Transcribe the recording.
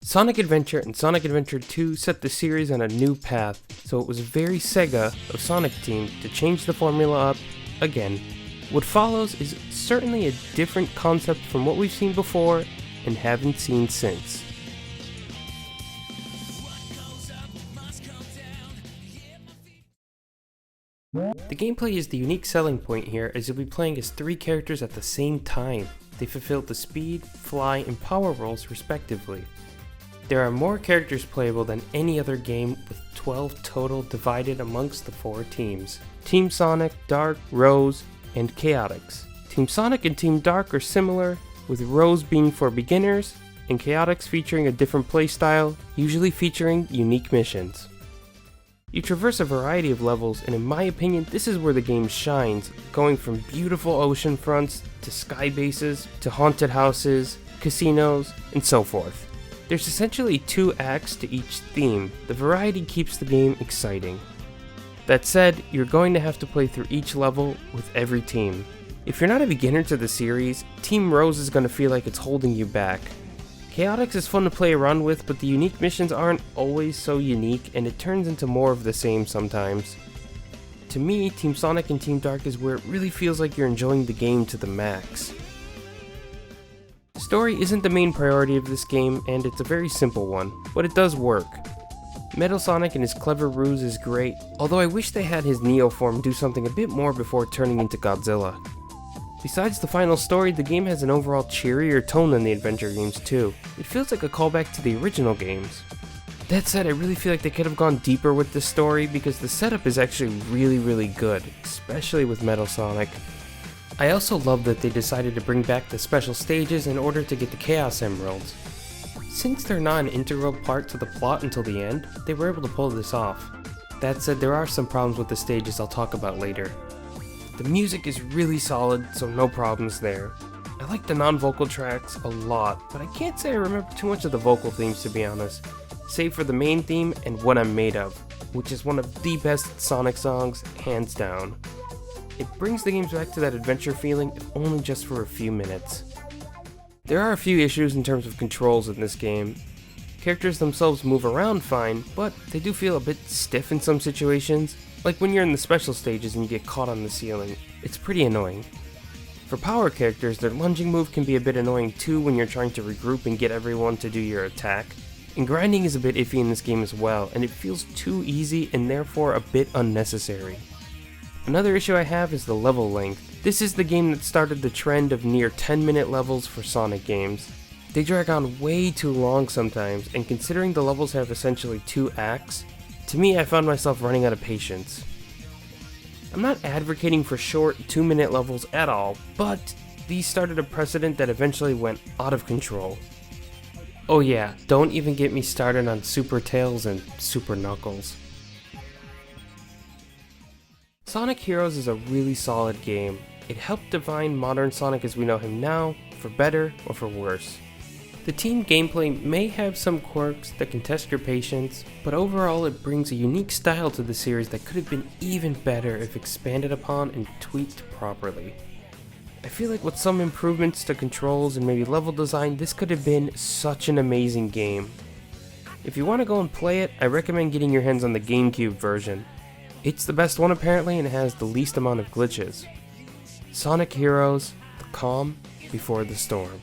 Sonic Adventure and Sonic Adventure 2 set the series on a new path, so it was very Sega of Sonic Team to change the formula up again. What follows is certainly a different concept from what we've seen before and haven't seen since. The gameplay is the unique selling point here, as you'll be playing as 3 characters at the same time. They fulfill the speed, fly, and power roles respectively. There are more characters playable than any other game, with 12 total divided amongst the 4 teams. Team Sonic, Dark, Rose, and Chaotix. Team Sonic and Team Dark are similar, with Rose being for beginners, and Chaotix featuring a different playstyle, usually featuring unique missions. You traverse a variety of levels, and in my opinion, this is where the game shines, going from beautiful ocean fronts, to sky bases, to haunted houses, casinos, and so forth. There's essentially 2 acts to each theme. The variety keeps the game exciting. That said, you're going to have to play through each level with every team. If you're not a beginner to the series, Team Rose is going to feel like it's holding you back. Chaotix is fun to play around with, but the unique missions aren't always so unique, and it turns into more of the same sometimes. To me, Team Sonic and Team Dark is where it really feels like you're enjoying the game to the max. Story isn't the main priority of this game, and it's a very simple one, but it does work. Metal Sonic and his clever ruse is great, although I wish they had his Neo form do something a bit more before turning into Godzilla. Besides the final story, the game has an overall cheerier tone than the adventure games too. It feels like a callback to the original games. That said, I really feel like they could have gone deeper with this story because the setup is actually really good, especially with Metal Sonic. I also love that they decided to bring back the special stages in order to get the Chaos Emeralds. Since they're not an integral part to the plot until the end, they were able to pull this off. That said, there are some problems with the stages I'll talk about later. The music is really solid, so no problems there. I like the non-vocal tracks a lot, but I can't say I remember too much of the vocal themes to be honest, save for the main theme and What I'm Made Of, which is one of the best Sonic songs, hands down. It brings the games back to that adventure feeling, if only just for a few minutes. There are a few issues in terms of controls in this game. Characters themselves move around fine, but they do feel a bit stiff in some situations, like when you're in the special stages and you get caught on the ceiling. It's pretty annoying. For power characters, their lunging move can be a bit annoying too when you're trying to regroup and get everyone to do your attack. And grinding is a bit iffy in this game as well, and it feels too easy and therefore a bit unnecessary. Another issue I have is the level length. This is the game that started the trend of near 10-minute levels for Sonic games. They drag on way too long sometimes, and considering the levels have essentially 2 acts, to me I found myself running out of patience. I'm not advocating for short 2-minute levels at all, but these started a precedent that eventually went out of control. Oh yeah, don't even get me started on Super Tails and Super Knuckles. Sonic Heroes is a really solid game. It helped define modern Sonic as we know him now, for better or for worse. The team gameplay may have some quirks that can test your patience, but overall it brings a unique style to the series that could have been even better if expanded upon and tweaked properly. I feel like with some improvements to controls and maybe level design, this could have been such an amazing game. If you want to go and play it, I recommend getting your hands on the Gamecube version. It's the best one apparently and has the least amount of glitches. Sonic Heroes, the calm before the storm.